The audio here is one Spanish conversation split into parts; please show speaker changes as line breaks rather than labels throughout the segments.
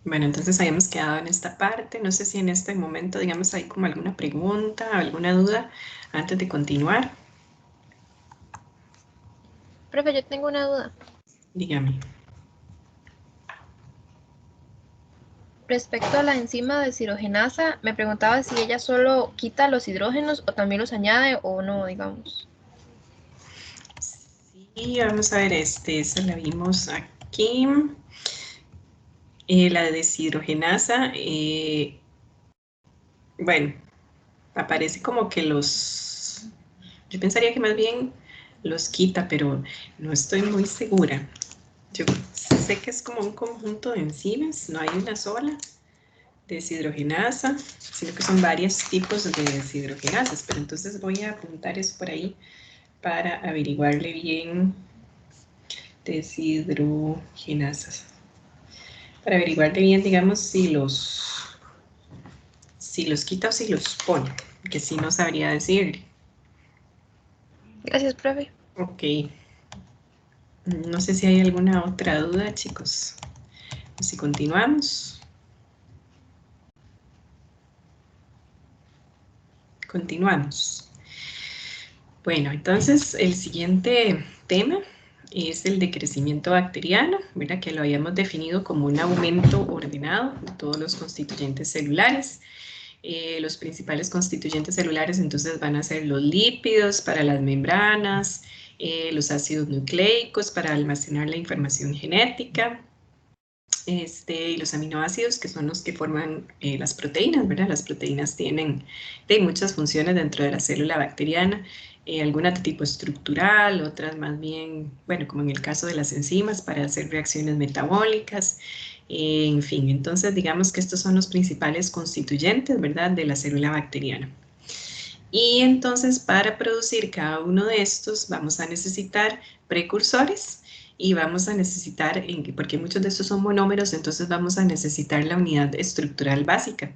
Bueno, entonces habíamos quedado en esta parte. No sé si en este momento, digamos, hay como alguna pregunta, alguna duda antes de continuar.
Profe, yo tengo una duda.
Dígame.
Respecto a la enzima deshidrogenasa, me preguntaba si ella solo quita los hidrógenos o también los añade o no, digamos.
Sí, vamos a ver, esa la vimos aquí. La deshidrogenasa, bueno, aparece como que yo pensaría que más bien los quita, pero no estoy muy segura. Yo sé que es como un conjunto de enzimas, no hay una sola deshidrogenasa, sino que son varios tipos de deshidrogenasas, pero entonces voy a apuntar eso por ahí para averiguarle bien deshidrogenasas. Para averiguarle bien, digamos, si los quita o si los pone, que sí no sabría decir.
Gracias, profe.
Ok, no sé si hay alguna otra duda, chicos. Si continuamos. Continuamos. Bueno, entonces el siguiente tema es el de crecimiento bacteriano, ¿verdad? Que lo habíamos definido como un aumento ordenado de todos los constituyentes celulares. Los principales constituyentes celulares entonces van a ser los lípidos para las membranas, los ácidos nucleicos para almacenar la información genética, y los aminoácidos, que son los que forman las proteínas, ¿verdad? Las proteínas tienen muchas funciones dentro de la célula bacteriana, algunas de tipo estructural, otras más bien, bueno, como en el caso de las enzimas, para hacer reacciones metabólicas, en fin, entonces digamos que estos son los principales constituyentes, ¿verdad?, de la célula bacteriana. Y entonces para producir cada uno de estos vamos a necesitar precursores y vamos a necesitar, porque muchos de estos son monómeros, entonces vamos a necesitar la unidad estructural básica.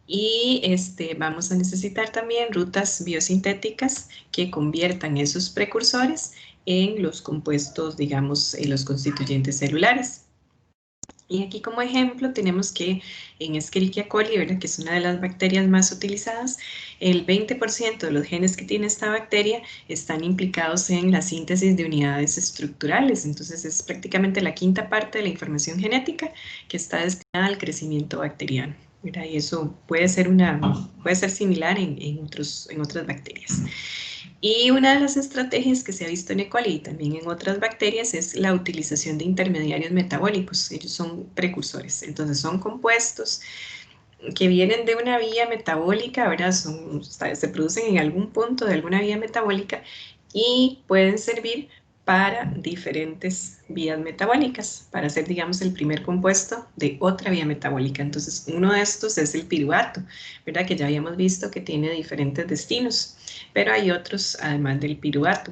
Y vamos a necesitar también rutas biosintéticas que conviertan esos precursores en los compuestos, digamos, en los constituyentes celulares. Y aquí como ejemplo tenemos que en Escherichia coli, ¿verdad?, que es una de las bacterias más utilizadas, el 20% de los genes que tiene esta bacteria están implicados en la síntesis de unidades estructurales. Entonces es prácticamente la quinta parte de la información genética que está destinada al crecimiento bacteriano, ¿verdad? Y eso puede ser similar en otras bacterias. Y una de las estrategias que se ha visto en E. coli y también en otras bacterias es la utilización de intermediarios metabólicos. Ellos son precursores, entonces son compuestos que vienen de una vía metabólica, ¿verdad? Se producen en algún punto de alguna vía metabólica y pueden servir para diferentes vías metabólicas, para ser, digamos, el primer compuesto de otra vía metabólica. Entonces, uno de estos es el piruvato, ¿verdad? Que ya habíamos visto que tiene diferentes destinos, pero hay otros además del piruvato.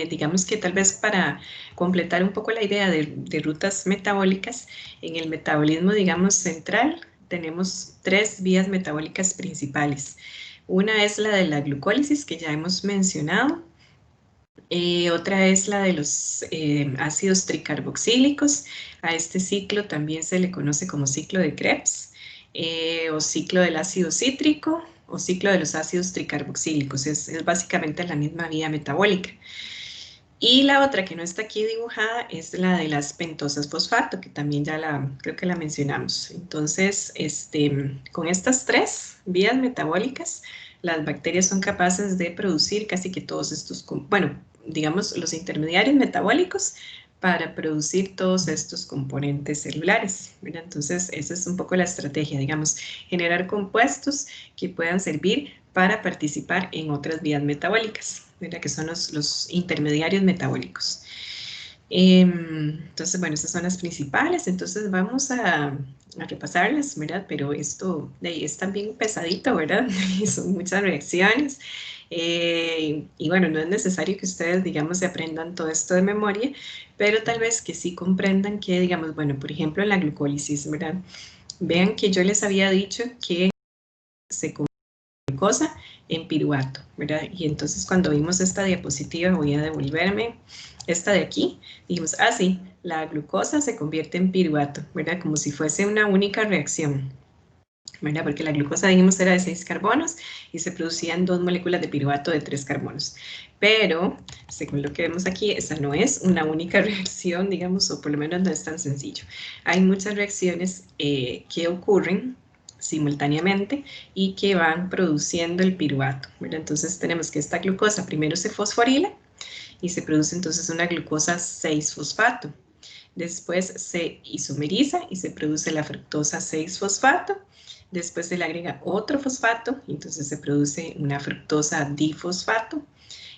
Digamos que tal vez para completar un poco la idea de rutas metabólicas, en el metabolismo, digamos, central, tenemos tres vías metabólicas principales. Una es la de la glucólisis, que ya hemos mencionado. Otra es la de los ácidos tricarboxílicos. A este ciclo también se le conoce como ciclo de Krebs, o ciclo del ácido cítrico, o ciclo de los ácidos tricarboxílicos. Es básicamente la misma vía metabólica. Y la otra que no está aquí dibujada es la de las pentosas fosfato, que también creo que la mencionamos. Entonces, con estas tres vías metabólicas, las bacterias son capaces de producir casi que todos estos, bueno, digamos, los intermediarios metabólicos para producir todos estos componentes celulares, ¿verdad? Entonces, esa es un poco la estrategia, digamos, generar compuestos que puedan servir para participar en otras vías metabólicas, ¿verdad?, que son los intermediarios metabólicos. Entonces, bueno, esas son las principales, entonces vamos a repasarlas, ¿verdad? Pero esto es también pesadito, ¿verdad? Son muchas reacciones. Y bueno, no es necesario que ustedes, digamos, se aprendan todo esto de memoria, pero tal vez que sí comprendan que, digamos, bueno, por ejemplo, en la glucólisis, ¿verdad? Vean que yo les había dicho que se glucosa en piruvato, ¿verdad? Y entonces cuando vimos esta diapositiva, voy a devolverme esta de aquí, dijimos, ah, sí, la glucosa se convierte en piruvato, ¿verdad? Como si fuese una única reacción, ¿verdad? Porque la glucosa, dijimos, era de 6 carbonos y se producían 2 moléculas de piruvato de 3 carbonos. Pero, según lo que vemos aquí, esa no es una única reacción, digamos, o por lo menos no es tan sencillo. Hay muchas reacciones que ocurren simultáneamente y que van produciendo el piruvato, ¿verdad? Entonces tenemos que esta glucosa primero se fosforila y se produce entonces una glucosa 6-fosfato. Después se isomeriza y se produce la fructosa 6-fosfato. Después se le agrega otro fosfato, entonces se produce una fructosa difosfato.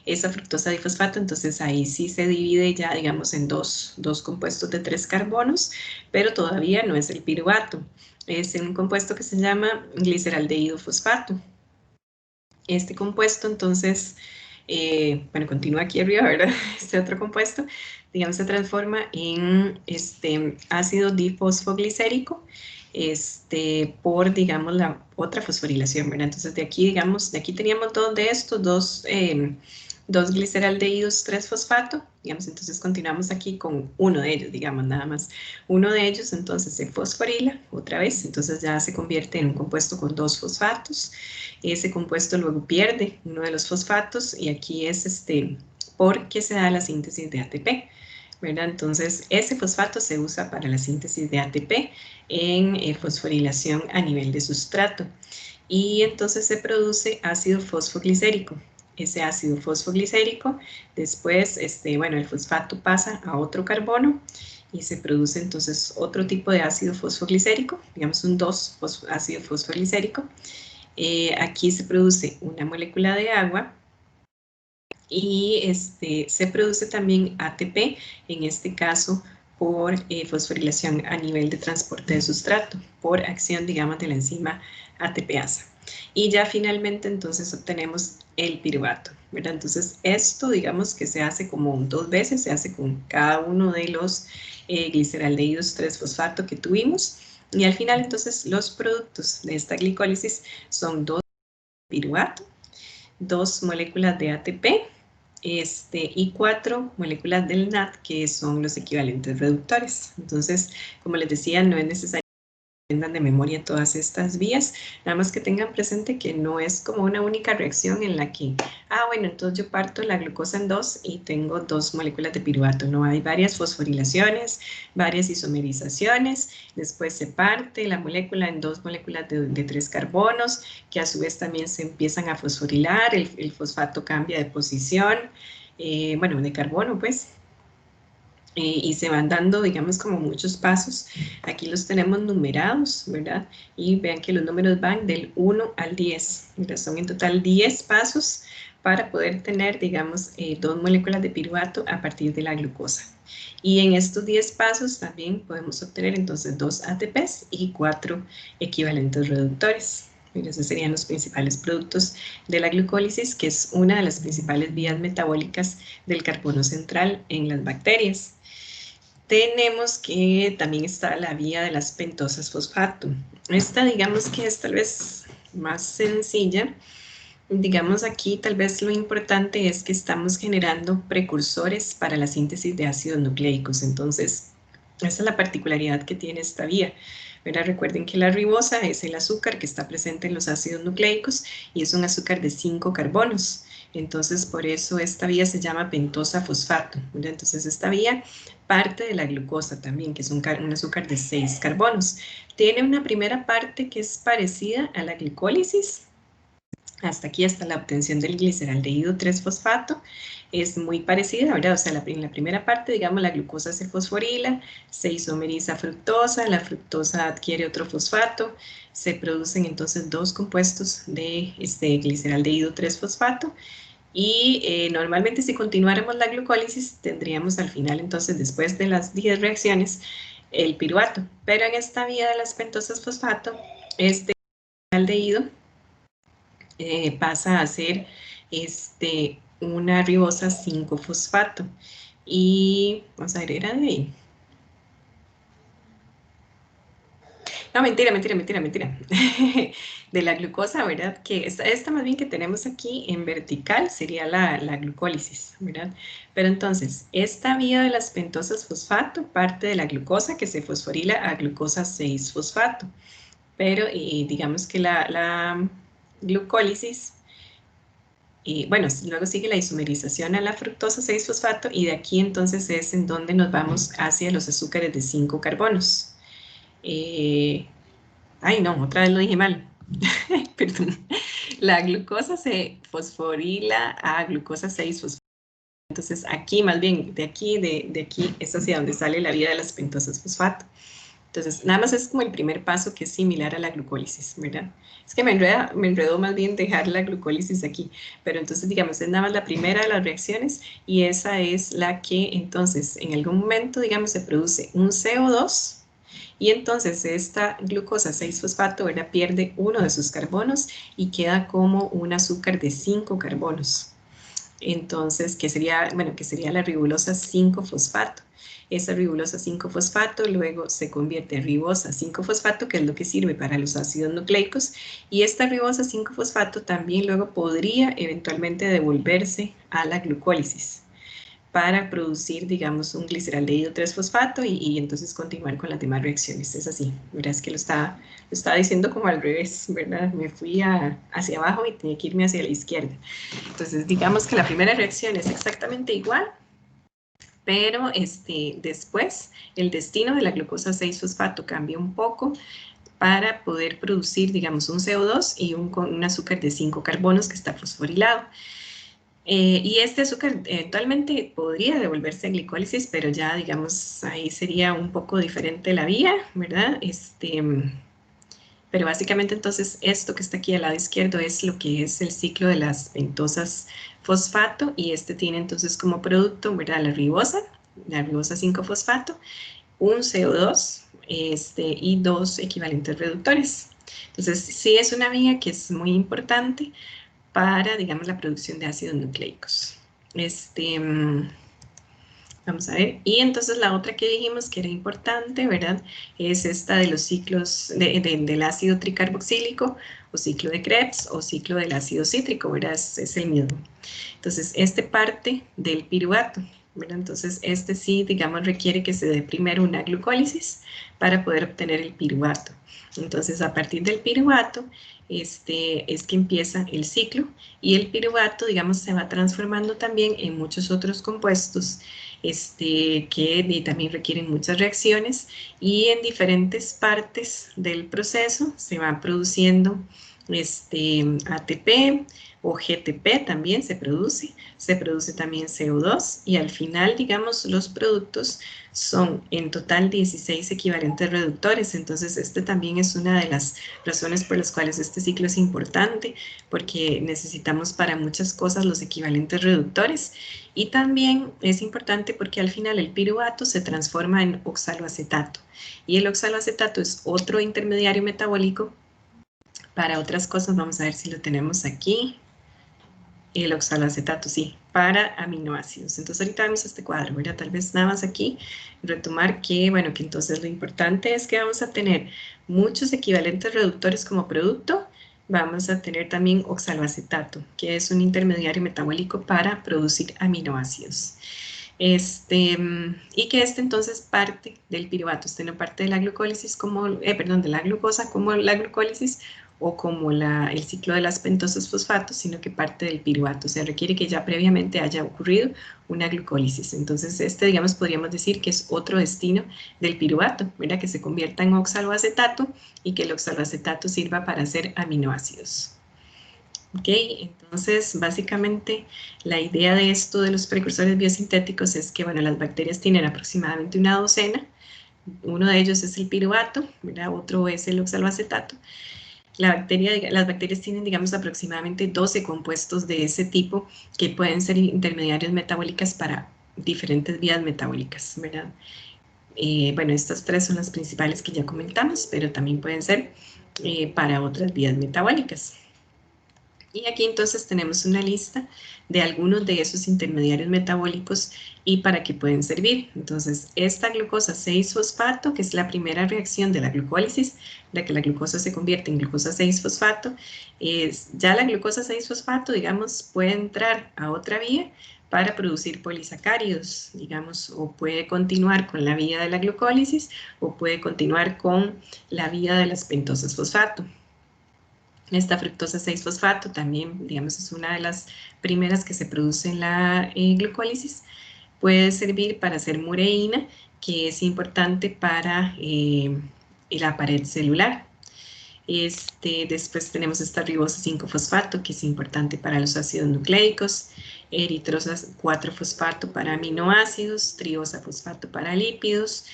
Esa fructosa difosfato, entonces ahí sí se divide ya, digamos, en dos compuestos de 3 carbonos, pero todavía no es el piruvato. Es un compuesto que se llama gliceraldehído fosfato. Este compuesto, entonces, bueno, continúa aquí arriba, ¿verdad? Este otro compuesto, digamos, se transforma en ácido difosfoglicérico por, digamos, la otra fosforilación, ¿verdad? Entonces, de aquí, digamos, de aquí teníamos dos de estos, dos gliceraldehídos 3-fosfato, digamos, entonces continuamos aquí con uno de ellos, digamos, nada más. Uno de ellos, entonces, se fosforila otra vez, entonces ya se convierte en un compuesto con 2 fosfatos. Ese compuesto luego pierde uno de los fosfatos y aquí es porque se da la síntesis de ATP, ¿verdad? Entonces, ese fosfato se usa para la síntesis de ATP en fosforilación a nivel de sustrato. Y entonces se produce ácido fosfoglicérico. Ese ácido fosfoglicérico, después, bueno, el fosfato pasa a otro carbono y se produce entonces otro tipo de ácido fosfoglicérico, digamos un 2-ácido fosfoglicérico. Aquí se produce una molécula de agua y se produce también ATP, en este caso por fosforilación a nivel de transporte de sustrato, por acción, digamos, de la enzima ATPasa. Y ya finalmente entonces obtenemos el piruvato, ¿verdad? Entonces esto, digamos, que se hace como 2 veces, se hace con cada uno de los gliceraldehídos 3-fosfato que tuvimos. Y al final, entonces, los productos de esta glicólisis son 2 piruvato, 2 moléculas de ATP y 4 moléculas del NAD, que son los equivalentes reductores. Entonces, como les decía, no es necesario que aprendan de memoria todas estas vías, nada más que tengan presente que no es como una única reacción en la que, bueno, entonces yo parto la glucosa en 2 y tengo 2 moléculas de piruvato. No, hay varias fosforilaciones, varias isomerizaciones, después se parte la molécula en 2 moléculas de 3 carbonos, que a su vez también se empiezan a fosforilar, el fosfato cambia de posición, bueno, de carbono, pues, y se van dando, digamos, como muchos pasos. Aquí los tenemos numerados, ¿verdad? Y vean que los números van del 1 al 10. ¿Verdad? Son en total 10 pasos para poder tener, digamos, 2 moléculas de piruvato a partir de la glucosa. Y en estos 10 pasos también podemos obtener entonces 2 ATPs y 4 equivalentes reductores. Esos serían los principales productos de la glucólisis, que es una de las principales vías metabólicas del carbono central en las bacterias. Tenemos que también está la vía de las pentosas fosfato. Esta, digamos que es tal vez más sencilla. Digamos aquí tal vez lo importante es que estamos generando precursores para la síntesis de ácidos nucleicos. Entonces, esa es la particularidad que tiene esta vía. ¿Verdad? Recuerden que la ribosa es el azúcar que está presente en los ácidos nucleicos y es un azúcar de 5 carbonos. Entonces, por eso esta vía se llama pentosa fosfato. ¿Verdad? Entonces, esta vía parte de la glucosa también, que es un azúcar de 6 carbonos. Tiene una primera parte que es parecida a la glicólisis. Hasta aquí, hasta la obtención del gliceraldehído 3-fosfato, es muy parecida, ¿verdad? O sea, en la primera parte, digamos, la glucosa se fosforila, se isomeriza fructosa, la fructosa adquiere otro fosfato, se producen entonces 2 compuestos de gliceraldehído 3-fosfato, y normalmente si continuáramos la glucólisis tendríamos al final, entonces, después de las 10 reacciones, el piruvato. Pero en esta vía de las pentosas fosfato, este aldehído pasa a ser una ribosa 5-fosfato. Y vamos a ver, era de ahí. No, mentira. De la glucosa, ¿verdad? Que esta más bien que tenemos aquí en vertical sería la glucólisis, ¿verdad? Pero entonces, esta vía de las pentosas fosfato parte de la glucosa que se fosforila a glucosa 6-fosfato. Pero digamos que la glucólisis, bueno, luego sigue la isomerización a la fructosa 6-fosfato y de aquí entonces es en donde nos vamos hacia los azúcares de 5 carbonos. Ay, no, otra vez lo dije mal. Perdón. La glucosa se fosforila a glucosa 6-fosfato. Entonces aquí, más bien, de aquí es hacia donde sale la vía de las pentosas fosfato. Entonces, nada más es como el primer paso que es similar a la glucólisis, ¿verdad? Es que me enredó más bien dejar la glucólisis aquí, pero entonces, digamos, es nada más la primera de las reacciones y esa es la que entonces en algún momento, digamos, se produce un CO2 y entonces esta glucosa 6-fosfato, ¿verdad? Pierde uno de sus carbonos y queda como un azúcar de 5 carbonos. Entonces, que sería la ribosa 5-fosfato. Esa ribosa 5-fosfato luego se convierte en ribosa 5-fosfato, que es lo que sirve para los ácidos nucleicos, y esta ribosa 5-fosfato también luego podría eventualmente devolverse a la glucólisis para producir, digamos, un gliceraldehído 3-fosfato y entonces continuar con las demás reacciones. Es así, verás es que lo estaba diciendo como al revés, ¿verdad? Me fui hacia abajo y tenía que irme hacia la izquierda. Entonces, digamos que la primera reacción es exactamente igual, pero después el destino de la glucosa 6-fosfato cambia un poco para poder producir, digamos, un CO2 y un azúcar de 5 carbonos que está fosforilado. Y este azúcar eventualmente podría devolverse a glicólisis, pero ya, digamos, ahí sería un poco diferente la vía, ¿verdad? Pero básicamente entonces esto que está aquí al lado izquierdo es lo que es el ciclo de las pentosas fosfato y este tiene entonces como producto, ¿verdad? La ribosa 5-fosfato, un CO2 y dos equivalentes reductores. Entonces sí es una vía que es muy importante para, digamos, la producción de ácidos nucleicos. Vamos a ver, y entonces la otra que dijimos que era importante, ¿verdad? Es esta de los ciclos del ácido tricarboxílico, o ciclo de Krebs, o ciclo del ácido cítrico, ¿verdad? Es el mismo. Entonces, este parte del piruvato, ¿verdad? Entonces, este sí, digamos, requiere que se dé primero una glucólisis para poder obtener el piruvato. Entonces, a partir del piruvato, es que empieza el ciclo, y el piruvato, digamos, se va transformando también en muchos otros compuestos, que también requieren muchas reacciones, y en diferentes partes del proceso se van produciendo ATP o GTP también se produce también CO2 y al final, digamos, los productos son en total 16 equivalentes reductores, entonces también es una de las razones por las cuales este ciclo es importante, porque necesitamos para muchas cosas los equivalentes reductores y también es importante porque al final el piruvato se transforma en oxaloacetato y el oxaloacetato es otro intermediario metabólico para otras cosas. Vamos a ver si lo tenemos aquí. El oxaloacetato, sí, para aminoácidos. Entonces ahorita vemos este cuadro, ¿verdad? Tal vez nada más aquí retomar que, bueno, que entonces lo importante es que vamos a tener muchos equivalentes reductores como producto. Vamos a tener también oxaloacetato, que es un intermediario metabólico para producir aminoácidos. Y que entonces parte del piruvato, no parte de la glucólisis como, de la glucosa como la glucólisis o como el ciclo de las pentosas fosfatos, sino que parte del piruvato, o sea, requiere que ya previamente haya ocurrido una glucólisis. Entonces, digamos, podríamos decir que es otro destino del piruvato, ¿verdad? Que se convierta en oxaloacetato y que el oxaloacetato sirva para hacer aminoácidos. Ok, entonces básicamente la idea de esto de los precursores biosintéticos es que, bueno, las bacterias tienen aproximadamente una docena, uno de ellos es el piruvato, ¿verdad? Otro es el oxaloacetato. Las bacterias tienen, digamos, aproximadamente 12 compuestos de ese tipo que pueden ser intermediarios metabólicos para diferentes vías metabólicas, ¿verdad? Bueno, estas tres son las principales que ya comentamos, pero también pueden ser para otras vías metabólicas. Y aquí entonces tenemos una lista de algunos de esos intermediarios metabólicos y para qué pueden servir. Entonces, esta glucosa 6-fosfato, que es la primera reacción de la glucólisis, la que la glucosa se convierte en glucosa 6-fosfato, ya la glucosa 6-fosfato, digamos, puede entrar a otra vía para producir polisacáridos, digamos, o puede continuar con la vía de la glucólisis o puede continuar con la vía de las pentosas fosfato. Esta fructosa 6-fosfato también, digamos, es una de las primeras que se produce en la glucólisis. Puede servir para hacer mureína, que es importante para la pared celular. Después tenemos esta ribosa 5-fosfato, que es importante para los ácidos nucleicos, eritrosa 4-fosfato para aminoácidos, triosa fosfato para lípidos,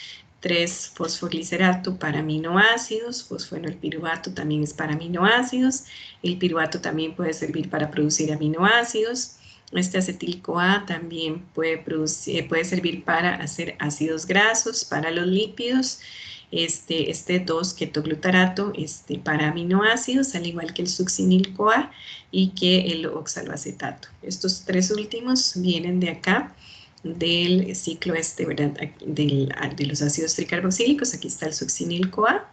3-fosfoglicerato para aminoácidos, fosfenolpiruvato también es para aminoácidos, el piruvato también puede servir para producir aminoácidos, este acetil-CoA también puede servir para hacer ácidos grasos, para los lípidos, este 2-ketoglutarato para aminoácidos, al igual que el succinil-CoA y que el oxaloacetato. Estos tres últimos vienen de acá, del ciclo ¿verdad? De los ácidos tricarboxílicos. Aquí está el succinil-CoA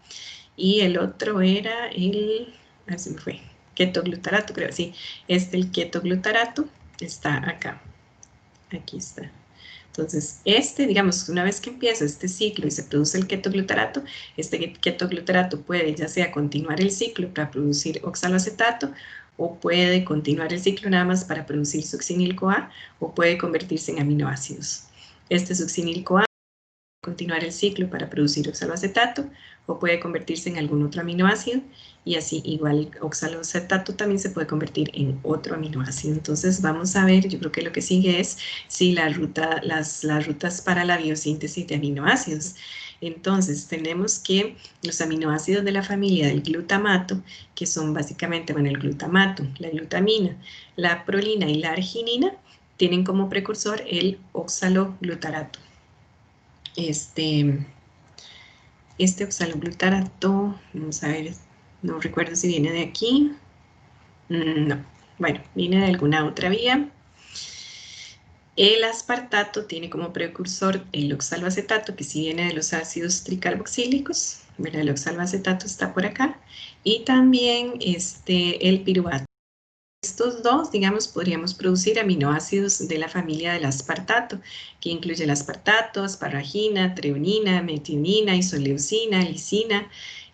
y el otro era el, se me fue, ketoglutarato, creo, sí, el ketoglutarato está acá, aquí está. Entonces, digamos, una vez que empieza este ciclo y se produce el ketoglutarato, este ketoglutarato puede ya sea continuar el ciclo para producir oxaloacetato, o puede continuar el ciclo nada más para producir succinil-CoA, o puede convertirse en aminoácidos. Este succinil-CoA puede continuar el ciclo para producir oxaloacetato, o puede convertirse en algún otro aminoácido, y así igual oxaloacetato también se puede convertir en otro aminoácido. Entonces vamos a ver, yo creo que lo que sigue es si las rutas para la biosíntesis de aminoácidos. Entonces tenemos que los aminoácidos de la familia del glutamato, que son básicamente, bueno, el glutamato, la glutamina, la prolina y la arginina, tienen como precursor el oxaloglutarato. Este oxaloglutarato, vamos a ver, no recuerdo si viene de aquí, no, bueno, viene de alguna otra vía. El aspartato tiene como precursor el oxaloacetato, que sí viene de los ácidos tricarboxílicos, ¿verdad? El oxaloacetato está por acá, y también el piruvato. Estos dos, digamos, podríamos producir aminoácidos de la familia del aspartato, que incluye el aspartato, asparagina, treonina, metionina, isoleucina, lisina.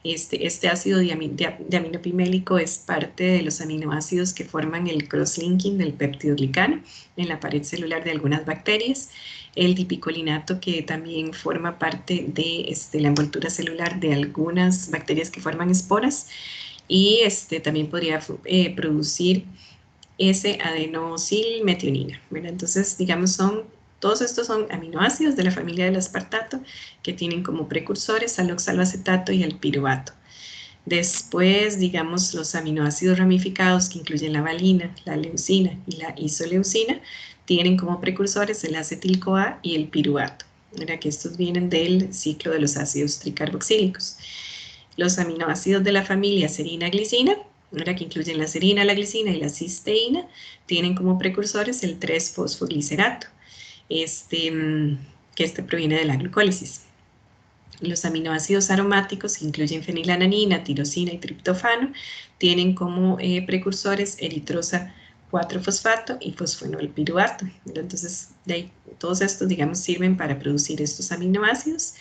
Este ácido diaminopimélico es parte de los aminoácidos que forman el cross-linking del peptidoglicano en la pared celular de algunas bacterias. El dipicolinato, que también forma parte de la envoltura celular de algunas bacterias que forman esporas. Y también podría producir S-adenosilmetionina, ¿verdad? Entonces, digamos, todos estos son aminoácidos de la familia del aspartato que tienen como precursores al oxaloacetato y al piruvato. Después, digamos, los aminoácidos ramificados que incluyen la valina, la leucina y la isoleucina tienen como precursores el acetil-CoA y el piruvato, ¿verdad? Que estos vienen del ciclo de los ácidos tricarboxílicos. Los aminoácidos de la familia serina-glicina, que incluyen la serina, la glicina y la cisteína, tienen como precursores el 3-fosfoglicerato, que proviene de la glucólisis. Los aminoácidos aromáticos, que incluyen fenilalanina, tirosina y triptofano, tienen como precursores eritrosa 4-fosfato y fosfenolpiruvato. Entonces, todos estos, digamos, sirven para producir estos aminoácidos.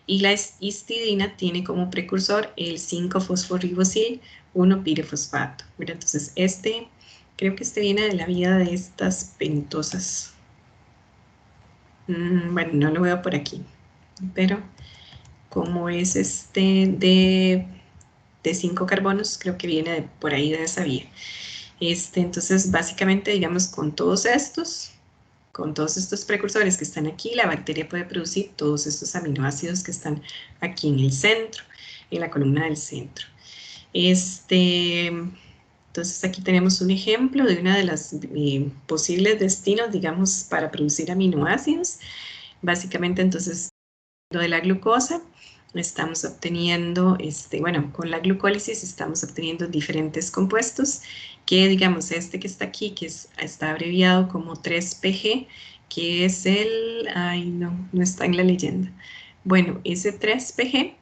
Y la histidina tiene como precursor el 5-fosforibosil 1-pirefosfato. Entonces, creo que viene de la vía de estas pentosas. Bueno, no lo veo por aquí, pero como es de 5 carbonos, creo que viene por ahí de esa vía. Entonces, básicamente, digamos, con todos estos precursores que están aquí, la bacteria puede producir todos estos aminoácidos que están aquí en el centro, en la columna del centro. Entonces aquí tenemos un ejemplo de una de las posibles destinos, digamos, para producir aminoácidos. Básicamente, entonces, lo de la glucosa, estamos obteniendo, bueno, con la glucólisis estamos obteniendo diferentes compuestos que, digamos, este que está aquí, que está abreviado como 3PG, que es el, ay no está en la leyenda. Bueno, ese 3PG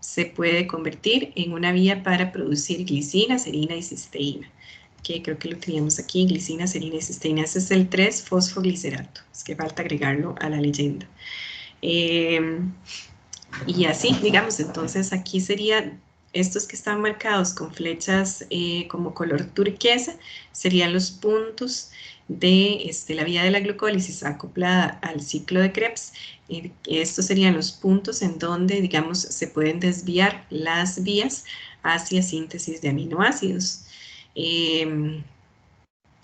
se puede convertir en una vía para producir glicina, serina y cisteína, que creo que lo teníamos aquí, glicina, serina y cisteína. Ese es el 3-fosfoglicerato, es que falta agregarlo a la leyenda. Y así, digamos, entonces aquí serían estos que están marcados con flechas como color turquesa, serían los puntos de la vía de la glucólisis acoplada al ciclo de Krebs. Estos serían los puntos en donde, digamos, se pueden desviar las vías hacia síntesis de aminoácidos.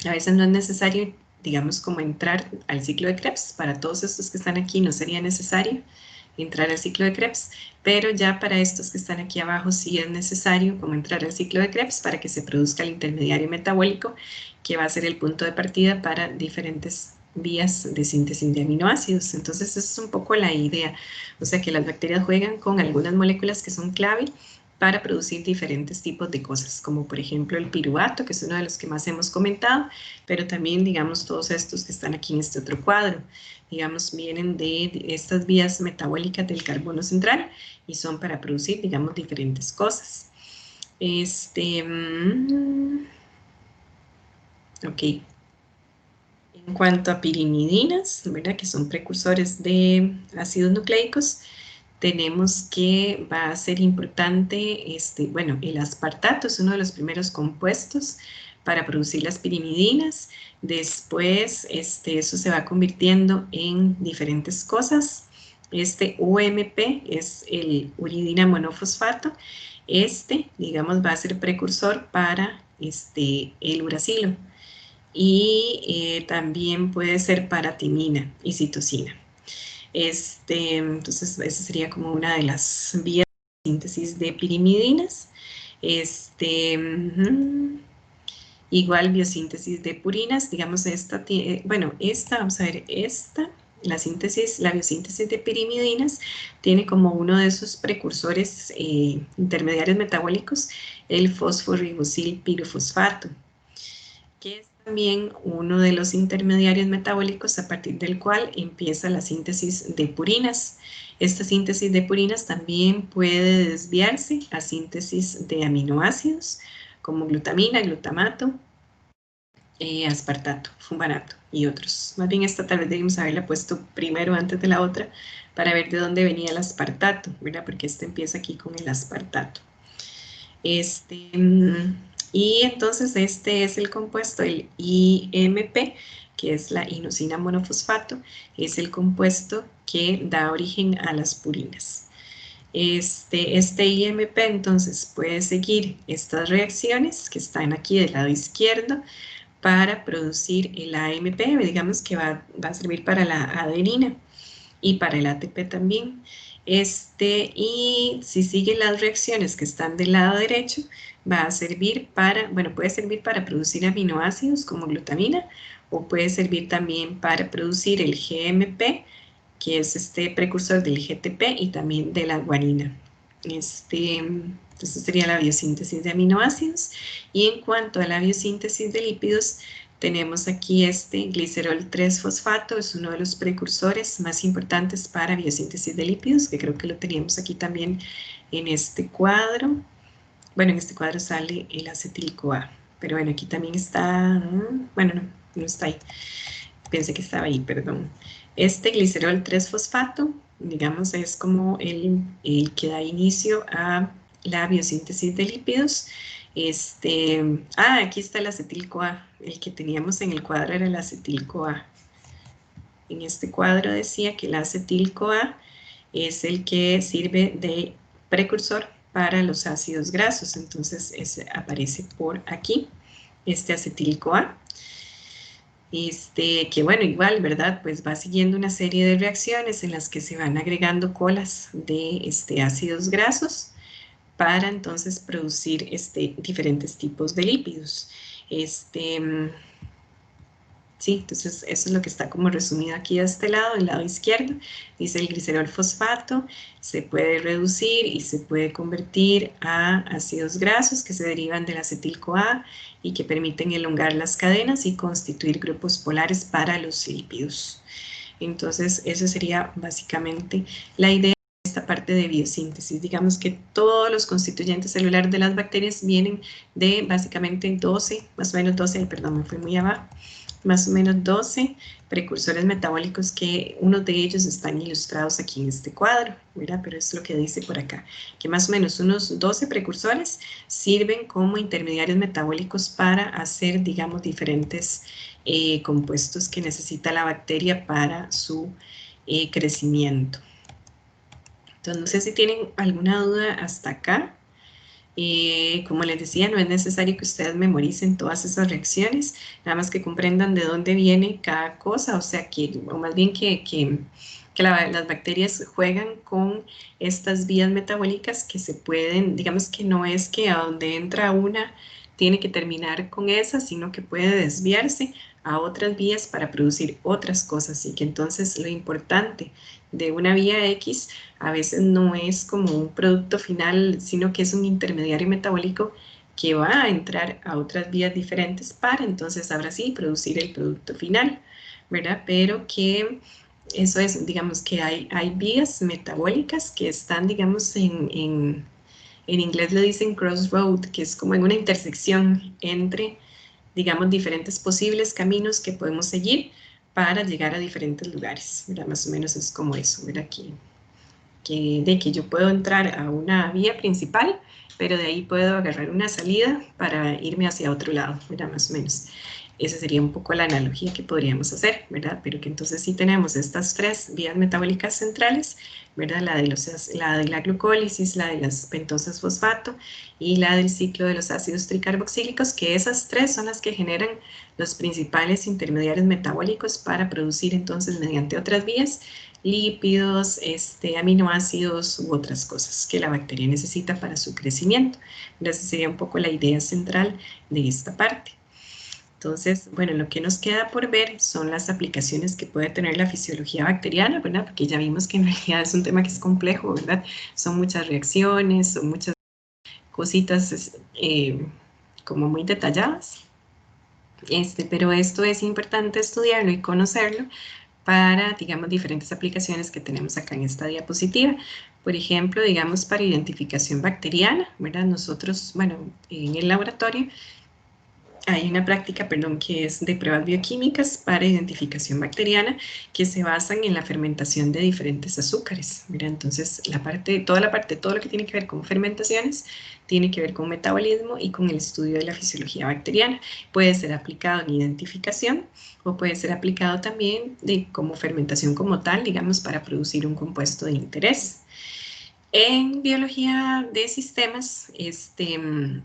A veces no es necesario, digamos, como entrar al ciclo de Krebs. Para todos estos que están aquí no sería necesario entrar al ciclo de Krebs, pero ya para estos que están aquí abajo sí es necesario como entrar al ciclo de Krebs para que se produzca el intermediario metabólico, que va a ser el punto de partida para diferentes vías de síntesis de aminoácidos. Entonces esa es un poco la idea, o sea que las bacterias juegan con algunas moléculas que son clave para producir diferentes tipos de cosas, como por ejemplo el piruvato, que es uno de los que más hemos comentado, pero también, digamos, todos estos que están aquí en este otro cuadro, digamos, vienen de estas vías metabólicas del carbono central y son para producir, digamos, diferentes cosas. Ok. En cuanto a pirimidinas, ¿verdad? Que son precursores de ácidos nucleicos, tenemos que va a ser importante, bueno, el aspartato es uno de los primeros compuestos para producir las pirimidinas. Después, eso se va convirtiendo en diferentes cosas. UMP es el uridina monofosfato. Digamos, va a ser precursor para el uracilo. Y también puede ser para timina y citosina. Entonces, esa sería como una de las vías de síntesis de pirimidinas. Igual biosíntesis de purinas, digamos esta, bueno, vamos a ver, la biosíntesis de pirimidinas tiene como uno de esos precursores intermediarios metabólicos el fosforibosil pirofosfato, que es también uno de los intermediarios metabólicos a partir del cual empieza la síntesis de purinas. Esta síntesis de purinas también puede desviarse a síntesis de aminoácidos como glutamina, glutamato, aspartato, fumarato y otros. Más bien esta tal vez debimos haberla puesto primero antes de la otra para ver de dónde venía el aspartato, ¿verdad? Porque este empieza aquí con el aspartato. Y entonces este es el compuesto, el IMP, que es la inosina monofosfato, es el compuesto que da origen a las purinas. Este IMP entonces puede seguir estas reacciones que están aquí del lado izquierdo para producir el AMP, digamos que va a servir para la adenina y para el ATP también. Y si sigue las reacciones que están del lado derecho, va a servir para, bueno, puede servir para producir aminoácidos como glutamina o puede servir también para producir el GMP, que es este precursor del GTP y también de la guanina. Entonces sería la biosíntesis de aminoácidos. Y en cuanto a la biosíntesis de lípidos, tenemos aquí glicerol 3-fosfato, es uno de los precursores más importantes para biosíntesis de lípidos, que creo que lo teníamos aquí también en este cuadro. Bueno, en este cuadro sale el acetil-CoA, pero bueno, aquí también está, bueno, no está ahí, pensé que estaba ahí, perdón. Glicerol 3-fosfato, digamos, es como el que da inicio a la biosíntesis de lípidos. Aquí está el acetil-CoA, el que teníamos en el cuadro era el acetil-CoA. En este cuadro decía que el acetil-CoA es el que sirve de precursor para los ácidos grasos, entonces aparece por aquí, este acetil-CoA. Que bueno, igual, ¿verdad? Pues va siguiendo una serie de reacciones en las que se van agregando colas de ácidos grasos para entonces producir diferentes tipos de lípidos. ¿sí? Entonces, eso es lo que está como resumido aquí a este lado, del lado izquierdo. Dice el glicerol fosfato se puede reducir y se puede convertir a ácidos grasos que se derivan del acetil-CoA y que permiten elongar las cadenas y constituir grupos polares para los lípidos. Entonces, eso sería básicamente la idea de esta parte de biosíntesis. Digamos que todos los constituyentes celulares de las bacterias vienen de básicamente 12, más o menos 12, perdón, me fui muy abajo, más o menos 12 precursores metabólicos que unos de ellos están ilustrados aquí en este cuadro, ¿verdad? Pero es lo que dice por acá, que más o menos unos 12 precursores sirven como intermediarios metabólicos para hacer, digamos, diferentes compuestos que necesita la bacteria para su crecimiento. Entonces, no sé si tienen alguna duda hasta acá. Como les decía, no es necesario que ustedes memoricen todas esas reacciones, nada más que comprendan de dónde viene cada cosa, o sea, o más bien que las bacterias juegan con estas vías metabólicas que se pueden, digamos que no es que a donde entra una tiene que terminar con esa, sino que puede desviarse a otras vías para producir otras cosas, y que entonces lo importante de una vía X a veces no es como un producto final, sino que es un intermediario metabólico que va a entrar a otras vías diferentes para entonces ahora sí producir el producto final, ¿verdad? Pero que eso es, digamos que hay vías metabólicas que están, digamos, en inglés le dicen crossroad, que es como en una intersección entre, digamos, diferentes posibles caminos que podemos seguir para llegar a diferentes lugares, ¿verdad? Más o menos es como eso, ¿verdad? De que yo puedo entrar a una vía principal, pero de ahí puedo agarrar una salida para irme hacia otro lado, ¿verdad? Más o menos. Esa sería un poco la analogía que podríamos hacer, ¿verdad? Pero que entonces sí tenemos estas tres vías metabólicas centrales, ¿verdad? La de la glucólisis, la de las pentosas fosfato y la del ciclo de los ácidos tricarboxílicos, que esas tres son las que generan los principales intermediarios metabólicos para producir entonces mediante otras vías lípidos, aminoácidos u otras cosas que la bacteria necesita para su crecimiento. Esa sería un poco la idea central de esta parte. Entonces, bueno, lo que nos queda por ver son las aplicaciones que puede tener la fisiología bacteriana, ¿verdad? Porque ya vimos que en realidad es un tema que es complejo, ¿verdad? Son muchas reacciones, son muchas cositas como muy detalladas. Pero esto es importante estudiarlo y conocerlo para, digamos, diferentes aplicaciones que tenemos acá en esta diapositiva. Por ejemplo, digamos, para identificación bacteriana, ¿verdad? Nosotros, bueno, en el laboratorio hay una práctica, perdón, que es de pruebas bioquímicas para identificación bacteriana que se basan en la fermentación de diferentes azúcares. Mira, entonces todo lo que tiene que ver con fermentaciones tiene que ver con metabolismo y con el estudio de la fisiología bacteriana. Puede ser aplicado en identificación o puede ser aplicado también como fermentación como tal, digamos, para producir un compuesto de interés. En biología de sistemas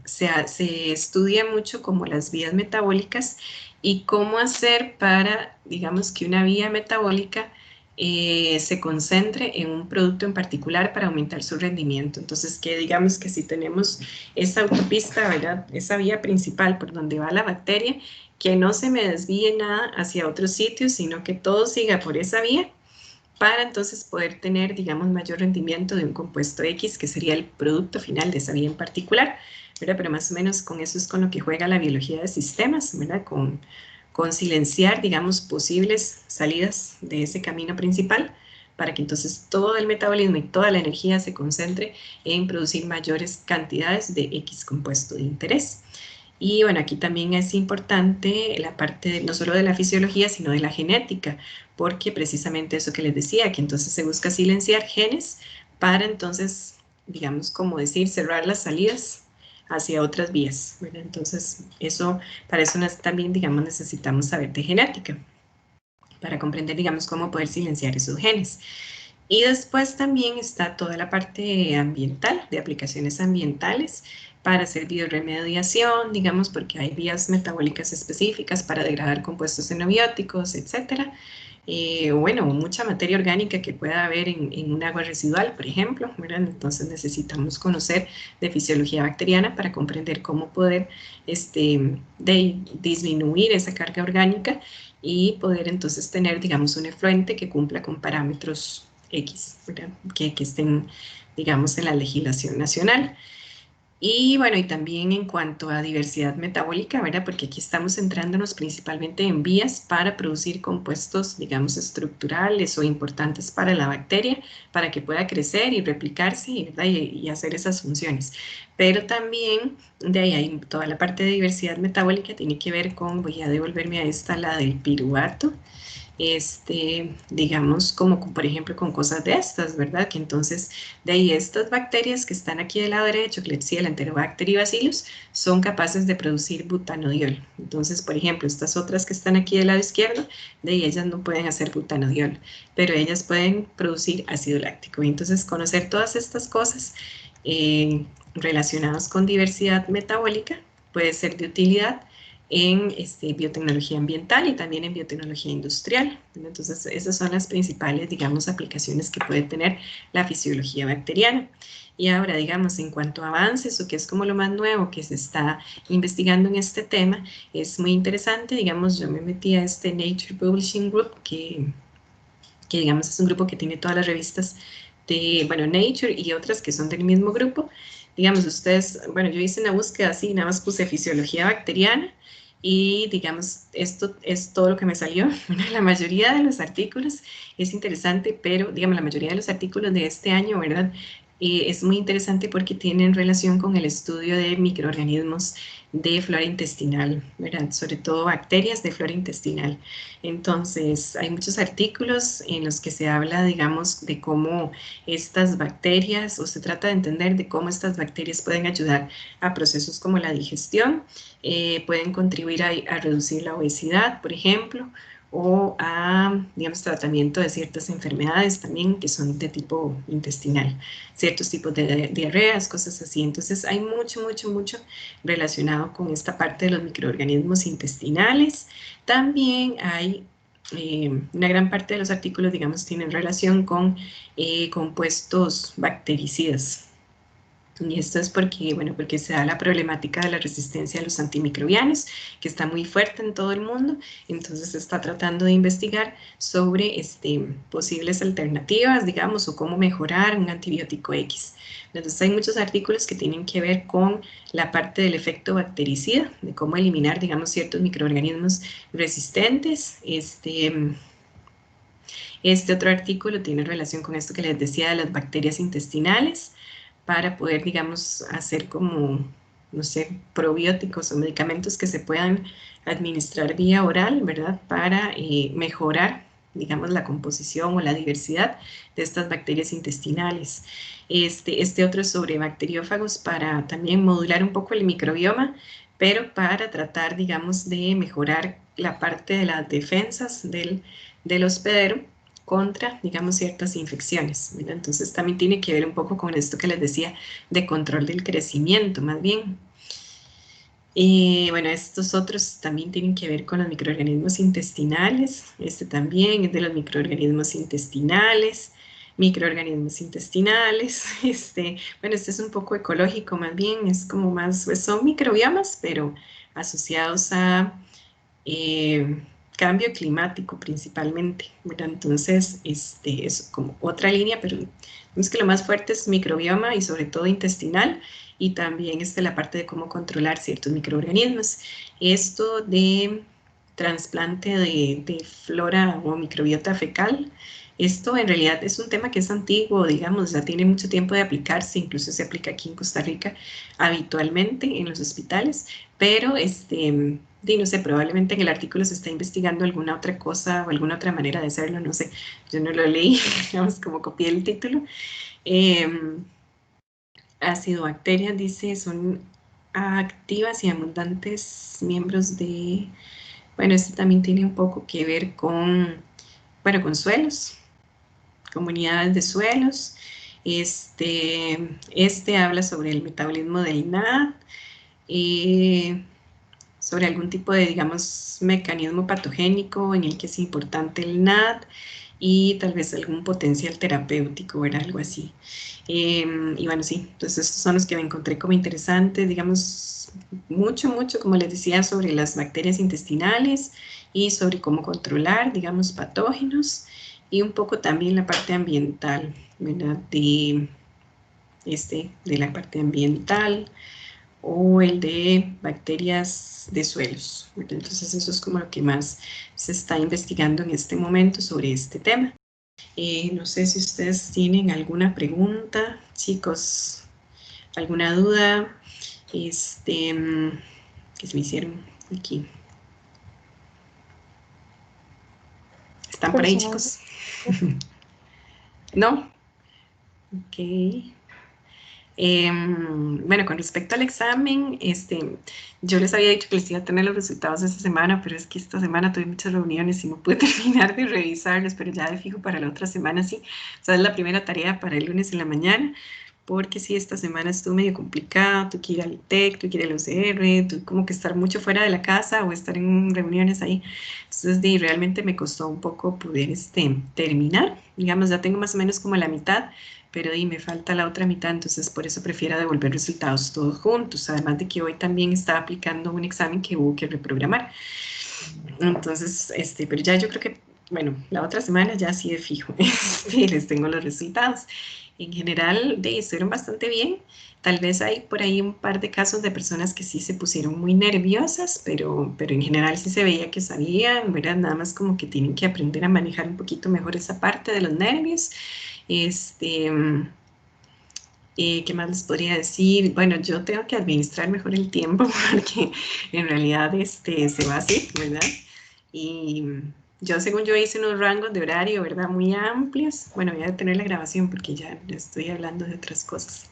se estudia mucho como las vías metabólicas y cómo hacer para, digamos, que una vía metabólica se concentre en un producto en particular para aumentar su rendimiento. Entonces, que digamos que si tenemos esa autopista, ¿verdad? Esa vía principal por donde va la bacteria, que no se me desvíe nada hacia otros sitios, sino que todo siga por esa vía para entonces poder tener, digamos, mayor rendimiento de un compuesto X, que sería el producto final de esa vía en particular, ¿verdad? Pero más o menos con eso es con lo que juega la biología de sistemas, ¿verdad? Con silenciar, digamos, posibles salidas de ese camino principal, para que entonces todo el metabolismo y toda la energía se concentre en producir mayores cantidades de X compuesto de interés. Y bueno, aquí también es importante la parte no solo de la fisiología, sino de la genética, porque precisamente eso que les decía, que entonces se busca silenciar genes para entonces, digamos, como decir, cerrar las salidas hacia otras vías, ¿verdad? Entonces, para eso también, digamos, necesitamos saber de genética, para comprender, digamos, cómo poder silenciar esos genes. Y después también está toda la parte ambiental, de aplicaciones ambientales, para hacer bioremediación, digamos, porque hay vías metabólicas específicas para degradar compuestos xenobióticos, etcétera. Bueno, mucha materia orgánica que pueda haber en un agua residual, por ejemplo, ¿verdad? Entonces necesitamos conocer de fisiología bacteriana para comprender cómo poder disminuir esa carga orgánica y poder entonces tener, digamos, un efluente que cumpla con parámetros X, ¿verdad? Que estén, digamos, en la legislación nacional. Y bueno, y también en cuanto a diversidad metabólica, ¿verdad? Porque aquí estamos centrándonos principalmente en vías para producir compuestos, digamos, estructurales o importantes para la bacteria, para que pueda crecer y replicarse, ¿verdad? Y hacer esas funciones. Pero también de ahí hay toda la parte de diversidad metabólica, tiene que ver con, voy a devolverme a esta, la del piruvato, digamos, como por ejemplo con cosas de estas, ¿verdad? Que entonces, de ahí estas bacterias que están aquí del lado derecho, Klebsiella, Enterobacter y Bacillus, son capaces de producir butanodiol. Entonces, por ejemplo, estas otras que están aquí del lado izquierdo, de ahí ellas no pueden hacer butanodiol, pero ellas pueden producir ácido láctico. Y entonces, conocer todas estas cosas relacionadas con diversidad metabólica puede ser de utilidad en biotecnología ambiental y también en biotecnología industrial. Entonces, esas son las principales, digamos, aplicaciones que puede tener la fisiología bacteriana. Y ahora, digamos, en cuanto a avances, o que es como lo más nuevo que se está investigando en este tema, es muy interesante, digamos, yo me metí a este Nature Publishing Group, que digamos es un grupo que tiene todas las revistas de, bueno, Nature y otras que son del mismo grupo. Digamos, ustedes, bueno, yo hice una búsqueda así, nada más puse fisiología bacteriana, y digamos, esto es todo lo que me salió. La mayoría de los artículos es interesante, pero digamos, la mayoría de los artículos de este año, ¿verdad? Es muy interesante porque tienen relación con el estudio de microorganismos de flora intestinal, ¿verdad? Sobre todo bacterias de flora intestinal. Entonces, hay muchos artículos en los que se habla, digamos, de cómo estas bacterias, o se trata de entender de cómo estas bacterias pueden ayudar a procesos como la digestión, pueden contribuir a reducir la obesidad, por ejemplo, o a, digamos, tratamiento de ciertas enfermedades también que son de tipo intestinal, ciertos tipos de diarreas, cosas así. Entonces, hay mucho relacionado con esta parte de los microorganismos intestinales. También hay una gran parte de los artículos, digamos, tienen relación con compuestos bactericidas. Y esto es porque, bueno, porque se da la problemática de la resistencia a los antimicrobianos, que está muy fuerte en todo el mundo. Entonces se está tratando de investigar sobre posibles alternativas, digamos, o cómo mejorar un antibiótico X. Entonces hay muchos artículos que tienen que ver con la parte del efecto bactericida, de cómo eliminar, digamos, ciertos microorganismos resistentes. Este otro artículo tiene relación con esto que les decía de las bacterias intestinales, para poder, digamos, hacer como, no sé, probióticos o medicamentos que se puedan administrar vía oral, ¿verdad? Para mejorar, digamos, la composición o la diversidad de estas bacterias intestinales. Este otro es sobre bacteriófagos, para también modular un poco el microbioma, pero para tratar, digamos, de mejorar la parte de las defensas del hospedero contra, digamos, ciertas infecciones, ¿verdad? Entonces también tiene que ver un poco con esto que les decía de control del crecimiento, más bien. Y bueno, estos otros también tienen que ver con los microorganismos intestinales. Este también es de los microorganismos intestinales. Microorganismos intestinales. Bueno, este es un poco ecológico, más bien, es como más, pues son microbiomas, pero asociados a cambio climático principalmente, ¿verdad? Entonces, es como otra línea, pero es que lo más fuerte es microbioma y sobre todo intestinal, y también la parte de cómo controlar ciertos microorganismos. Esto de trasplante de flora o microbiota fecal, esto en realidad es un tema que es antiguo, digamos, ya tiene mucho tiempo de aplicarse, incluso se aplica aquí en Costa Rica habitualmente en los hospitales, pero no sé, probablemente en el artículo se está investigando alguna otra cosa o alguna otra manera de hacerlo, no sé, yo no lo leí, digamos, como copié el título. Acidobacterias, dice, son activas y abundantes miembros de, bueno, este también tiene un poco que ver con, bueno, con suelos, comunidades de suelos. Este habla sobre el metabolismo del NAD, sobre algún tipo de, digamos, mecanismo patogénico en el que es importante el NAD, y tal vez algún potencial terapéutico, o algo así. Y bueno, sí, entonces estos son los que me encontré como interesantes, digamos, mucho, como les decía, sobre las bacterias intestinales y sobre cómo controlar, digamos, patógenos, y un poco también la parte ambiental, ¿verdad? De la parte ambiental, o el de bacterias de suelos, ¿verdad? Entonces eso es como lo que más se está investigando en este momento sobre este tema. No sé si ustedes tienen alguna pregunta, chicos, alguna duda, que se me hicieron aquí. ¿Están por ahí,
Personal.
chicos? ¿No? Ok. Bueno, con respecto al examen, yo les había dicho que les iba a tener los resultados esta semana, pero es que esta semana tuve muchas reuniones y no pude terminar de revisarlos, pero ya de fijo para la otra semana sí. O sea, es la primera tarea para el lunes en la mañana, porque sí, esta semana estuvo medio complicada, tuve que ir al TEC, tuve que ir al OCR, tuve como que estar mucho fuera de la casa o estar en reuniones ahí. Entonces, realmente me costó un poco poder terminar. Digamos, ya tengo más o menos como la mitad, pero me falta la otra mitad, entonces por eso prefiero devolver resultados todos juntos, además de que hoy también estaba aplicando un examen que hubo que reprogramar. Entonces, pero ya yo creo que, bueno, la otra semana ya sí de fijo, les tengo los resultados. En general, estuvieron bastante bien. Tal vez hay por ahí un par de casos de personas que sí se pusieron muy nerviosas, pero en general sí se veía que sabían, ¿verdad? Nada más como que tienen que aprender a manejar un poquito mejor esa parte de los nervios. Este, ¿Qué más les podría decir? Bueno, yo tengo que administrar mejor el tiempo porque en realidad se va así, ¿verdad? Y yo, según yo, hice unos rangos de horario, ¿verdad? Muy amplios. Bueno, voy a detener la grabación porque ya estoy hablando de otras cosas.